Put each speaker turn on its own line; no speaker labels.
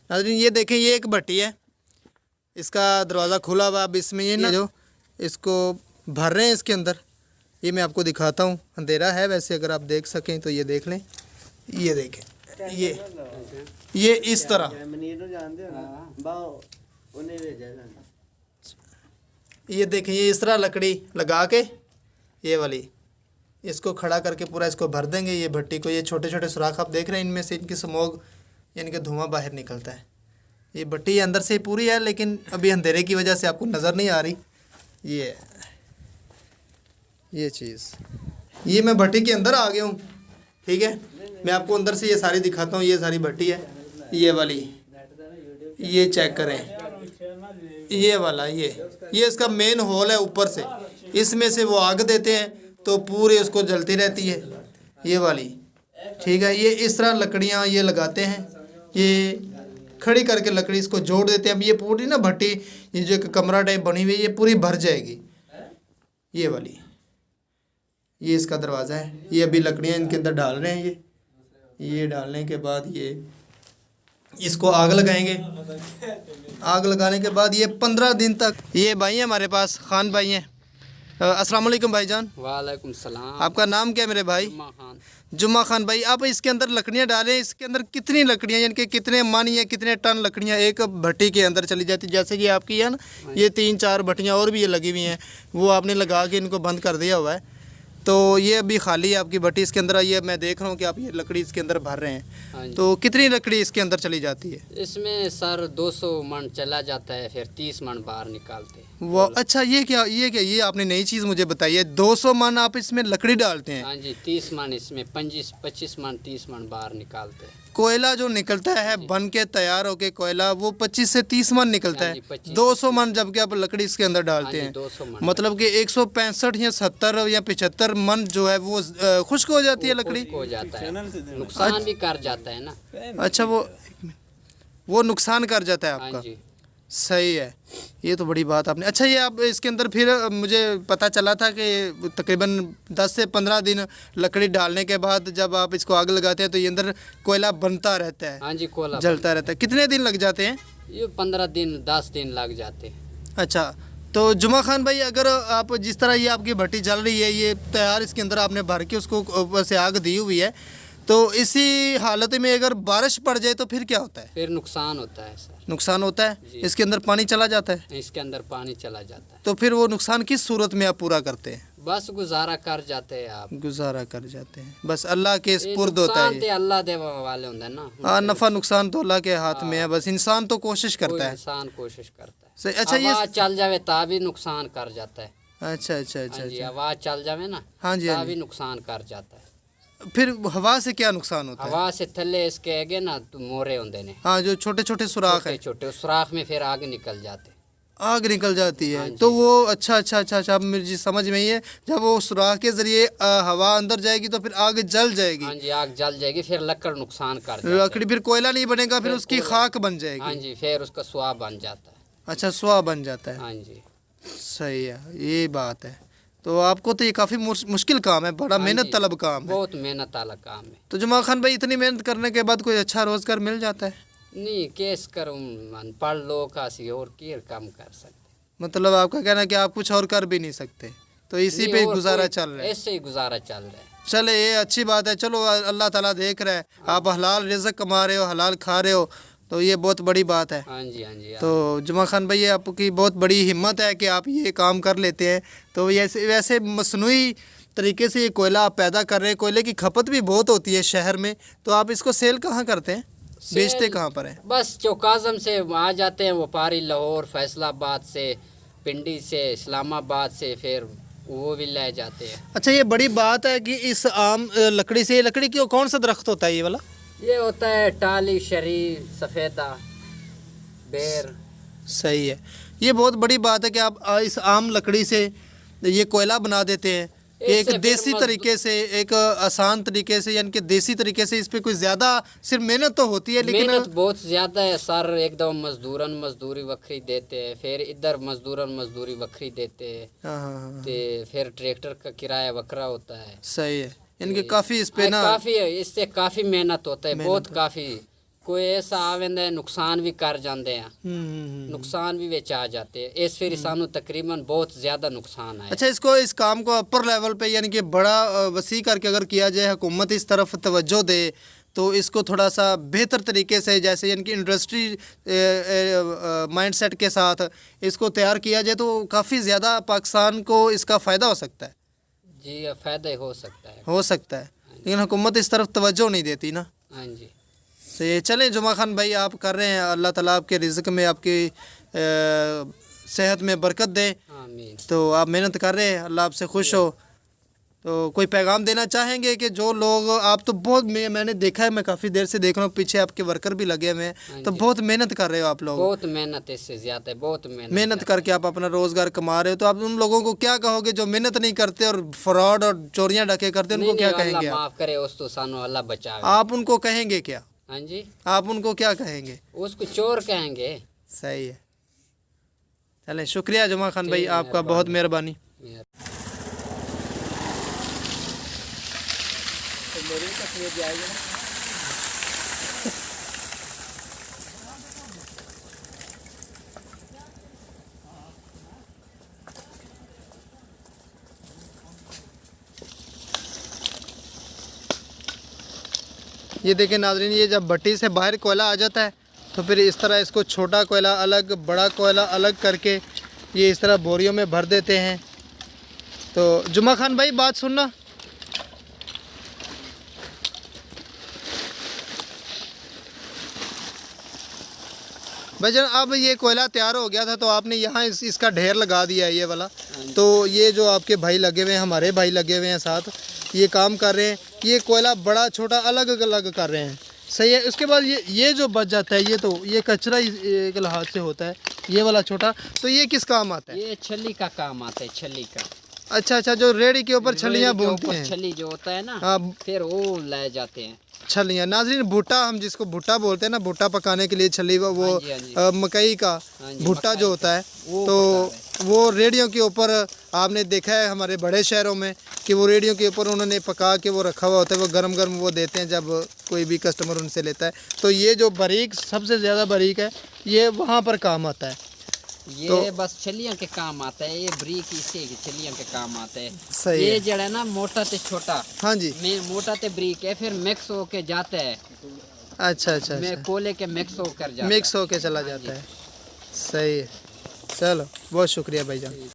नाज़रीन ये देखें, ये एक भट्टी है, इसका दरवाज़ा खुला हुआ। अब इसमें ये ना जो इसको भर रहे हैं इसके अंदर, ये मैं आपको दिखाता हूँ। अंधेरा है वैसे, अगर आप देख सकें तो ये देख लें। ये देखें, ये इस तरह, ये देखें, ये इस तरह लकड़ी लगा के ये वाली इसको खड़ा करके पूरा इसको भर देंगे ये भट्टी को। ये छोटे छोटे सुराख आप देख रहे हैं, इनमें से इनकी स्मोक यानी कि धुआं बाहर निकलता है। ये भट्टी अंदर से पूरी है, लेकिन अभी अंधेरे की वजह से आपको नज़र नहीं आ रही। ये चीज़, ये मैं भट्टी के अंदर आ गया हूँ। ठीक है, मैं आपको अंदर से ये सारी दिखाता हूँ। ये सारी भट्टी है, ये वाली, ये चेक करें, ये वाला, ये इसका मेन होल है ऊपर से, इसमें से वो आग देते हैं तो पूरे उसको जलती रहती है ये वाली। ठीक है, ये इस तरह लकड़ियाँ ये लगाते हैं, ये खड़ी करके लकड़ी इसको जोड़ देते हैं। अब ये पूरी ना भट्टी, ये जो एक कमरा टाइप बनी हुई है, ये पूरी भर जाएगी ये वाली। ये इसका दरवाज़ा है, ये अभी लकड़ियाँ इनके अंदर डाल रहे हैं। ये डालने के बाद ये इसको आग लगाएंगे। आग लगाने के बाद ये 15 दिन तक, ये भाई हैं हमारे पास, खान भाई हैं। अस्सलाम वालेकुम भाईजान।
वालेकुम सलाम।
आपका नाम क्या है मेरे भाई?
जुम्मा खान।
जुम्मा खान भाई, आप इसके अंदर लकड़ियाँ डालें, इसके अंदर कितनी लकड़ियाँ यानी कि कितने मन या कितने टन लकड़ियाँ एक भट्टी के अंदर चली जाती? जैसे कि आपकी है ना, ये 3-4 भट्टियाँ और भी ये लगी हुई हैं, वो आपने लगा के इनको बंद कर दिया हुआ है, तो ये अभी खाली है आपकी भट्टी। इसके अंदर ये मैं देख रहा हूँ कि आप ये लकड़ी इसके अंदर भर रहे हैं, तो कितनी लकड़ी इसके अंदर चली जाती है?
इसमें सर 200 मन चला जाता है, फिर 30 मन बाहर निकालते हैं।
वो अच्छा, ये क्या ये आपने नई चीज़ मुझे बताई है। 200 मन आप इसमें लकड़ी डालते हैं?
हाँ जी, 30 मन इसमें, 25 मन 30 मन बाहर निकालते हैं।
कोयला जो निकलता है बन के तैयार होके कोयला, वो 25 से 30 मन निकलता है। 200 मन जबकि आप लकड़ी इसके अंदर डालते हैं,
200 मन, मतलब
कि 165 या 70 या 75 मन जो है वो खुश्क हो जाती है लकड़ी।
हो जाता है, नुकसान भी कर जाता है ना।
अच्छा, वो नुकसान कर जाता है आपका। सही है, ये तो बड़ी बात आपने। अच्छा, ये आप इसके अंदर फिर मुझे पता चला था कि तकरीबन 10 से 15 दिन लकड़ी डालने के बाद जब आप इसको आग लगाते हैं तो ये अंदर कोयला बनता रहता है।
हाँ जी, कोयला
जलता रहता है। कितने दिन लग जाते हैं?
ये 15 दिन 10 दिन लग जाते हैं।
अच्छा, तो जुमा खान भाई, अगर आप जिस तरह ये आपकी भट्टी जल रही है, ये तैयार इसके अंदर आपने भर के उसको ऊपर से आग दी हुई है, तो इसी हालत में अगर बारिश पड़ जाए तो फिर क्या होता है?
फिर नुकसान होता है सर।
नुकसान होता है, इसके अंदर पानी चला जाता है?
इसके अंदर पानी चला जाता है।
तो फिर वो नुकसान किस सूरत में आप पूरा करते हैं?
बस गुजारा कर जाते हैं आप।
गुजारा कर जाते हैं, बस अल्लाह के स्पुर्द होता है।
अल्लाह दे वाले होंगे ना।
हाँ, नफ़ा नुकसान तो अल्लाह के हाथ में है, बस इंसान तो कोशिश करता है।
इंसान कोशिश करता है।
सही। अच्छा, ये
आवाज चल जावे तभी नुकसान कर जाता है।
अच्छा,
आवाज चल जावे ना,
हाँ जी,
तभी नुकसान कर जाता है।
फिर हवा से क्या नुकसान होता है?
हवा से थल्ले इसके आगे ना मोरे होंगे ने।
हाँ, जो छोटे छोटे सुराख है,
छोटे सुराख में फिर आग निकल जाते,
आग निकल जाती है। तो वो अच्छा, अब मुझे समझ में ही है, जब वो सुराख के जरिए हवा अंदर जाएगी तो फिर आग जल जाएगी।
हाँ जी, आग जल जाएगी, फिर लकड़ नुकसान कर जाती है।
लकड़ी फिर कोयला नहीं बनेगा, फिर उसकी खाक बन जाएगी।
हाँ जी, फिर उसका स्वाह बन जाता है।
अच्छा, स्वाह बन जाता है।
हाँ जी,
सही है, ये बात है। तो आपको तो ये काफ़ी मुश्किल काम है, बड़ा मेहनत तलब काम है।
बहुत मेहनत वाला काम है।
तो जुमा खान भाई, इतनी मेहनत करने के बाद कोई अच्छा रोज़गार मिल जाता है?
नहीं, केस करूँ पढ़ लो कासी और क्या काम कर सकते।
मतलब आपका कहना है कि आप कुछ और कर भी नहीं सकते, तो इसी पे गुजारा चल रहा है?
ऐसे ही गुजारा चल रहा है।
चले, ये अच्छी बात है। चलो, अल्लाह ताला देख रहा है, आप हलाल रिज़्क़ कमा रहे हो, हलाल खा रहे हो, तो ये बहुत बड़ी बात है।
हाँ जी, हाँ जी।
तो जुमा खान भाई, ये आपकी बहुत बड़ी हिम्मत है कि आप ये काम कर लेते हैं। तो वैसे मसनूई तरीके से ये कोयला आप पैदा कर रहे हैं, कोयले की खपत भी बहुत होती है शहर में, तो आप इसको सेल कहाँ करते हैं, बेचते कहाँ पर हैं?
बस चौकाज़म से आ जाते हैं व्यापारी, लाहौर, फैसलाबाद से, पिंडी से, इस्लामाबाद से, फिर वो भी ले जाते हैं।
अच्छा, ये बड़ी बात है कि इस आम लकड़ी से, लकड़ी की कौन सा दरख्त होता है ये वाला?
ये होता है टाली, शरी, सफ़ेदा, बेर।
सही है, ये बहुत बड़ी बात है कि आप इस आम लकड़ी से ये कोयला बना देते हैं। एक देसी तरीके से, एक आसान तरीके से, यानी कि देसी तरीके से। इस पे कोई ज़्यादा सिर्फ मेहनत तो होती है, लेकिन
मेहनत बहुत ज़्यादा है सर। एकदम मजदूरी वक्री देते हैं, फिर इधर मजदूरी वक्री देते हैं।
हाँ,
फिर ट्रैक्टर का किराया वकरा होता है।
सही है, इनके काफ़ी इस पे ना
काफ़ी, इससे काफ़ी मेहनत होता है, बहुत काफ़ी कोई ऐसा आवेंदे नुकसान भी कर जाते हैं, नुकसान भी विच आ जाते हैं। इस फिर सानू तकरीबन बहुत ज़्यादा नुकसान है।
अच्छा, इसको इस काम को अपर लेवल पे यानी कि बड़ा वसी करके अगर किया जाए, हुकूमत इस तरफ तवज्जो दे तो इसको थोड़ा सा बेहतर तरीके से, जैसे यानी कि इंडस्ट्री माइंडसेट के साथ इसको तैयार किया जाए तो काफ़ी ज़्यादा पाकिस्तान को इसका फ़ायदा हो सकता है।
जी, फ़ायदा हो सकता है,
हो सकता है, लेकिन हुकूमत इस तरफ तवज्जो नहीं देती ना।
हाँ जी।
तो ये चलें जुमा खान भाई, आप कर रहे हैं, अल्लाह ताला आपके रिज़्क़ में, आपकी सेहत में बरकत दे।
आमीन।
तो आप मेहनत कर रहे हैं, अल्लाह आपसे खुश हो। तो कोई पैगाम देना चाहेंगे कि जो लोग, आप तो बहुत, मैंने देखा है, मैं काफ़ी देर से देख रहा हूँ, पीछे आपके वर्कर भी लगे हुए हैं, तो बहुत मेहनत कर रहे हो आप लोग,
बहुत मेहनत, इससे ज़्यादा बहुत
मेहनत करके आप अपना रोज़गार कमा रहे हो। तो आप उन लोगों को क्या कहोगे जो मेहनत नहीं करते और फ्रॉड और चोरियाँ डके करते, उनको क्या कहेंगे?
माफ़ करे, उस तो सानू अल्लाह बचावे।
आप उनको कहेंगे क्या?
हाँ जी,
आप उनको क्या कहेंगे?
उसको चोर कहेंगे।
सही है, चलें, शुक्रिया जुमा खान भाई, आपका बहुत मेहरबानी। ये देखें नाज़रीन, ये जब भट्टी से बाहर कोयला आ जाता है तो फिर इस तरह इसको छोटा कोयला अलग, बड़ा कोयला अलग करके ये इस तरह बोरियों में भर देते हैं। तो जुमा खान भाई, बात सुनना, भाईजान, अब ये कोयला तैयार हो गया था तो आपने यहाँ इसका ढेर लगा दिया है, ये वाला। तो ये जो आपके भाई लगे हुए हैं, हमारे भाई लगे हुए हैं साथ, ये काम कर रहे हैं, ये कोयला बड़ा छोटा अलग अलग कर रहे हैं, सही है। उसके बाद ये जो बच जाता है, ये तो ये कचरा एक लिहाज से होता है, ये वाला छोटा, तो ये किस काम आता है?
ये छली का काम आता है, छली का।
अच्छा अच्छा, जो रेड़ी के ऊपर छलियाँ बुनते हैं,
छली जो होता है ना,
हाँ,
फिर वो ले जाते हैं
छलियाँ। नाज़रीन, भुट्टा, हम जिसको भुट्टा बोलते हैं ना, भुट्टा पकाने के लिए छली, वो
हाँ जी।
मकई का भुट्टा जो होता है, तो वो रेडियों के ऊपर आपने देखा है हमारे बड़े शहरों में कि वो रेडियों के ऊपर उन्होंने पका के वो रखा हुआ होता है, वो गरम गरम वो देते हैं जब कोई भी कस्टमर उनसे लेता है। तो ये जो बारीक, सबसे ज़्यादा बारीक है, ये वहाँ पर काम आता है।
ये तो बस छलियां के काम आता है, ये ब्रीक इसे छलियां के काम आता है।
सही
ये
है।
जड़ा है ना, मोटा ते छोटा,
हाँ जी,
में मोटा ते ब्रीक है, फिर मिक्स होके जाता है।
अच्छा अच्छा,
में कोले के मिक्स होकर जाता है,
मिक्स होके चला जाता है, सही है। चलो, बहुत शुक्रिया भाईजान।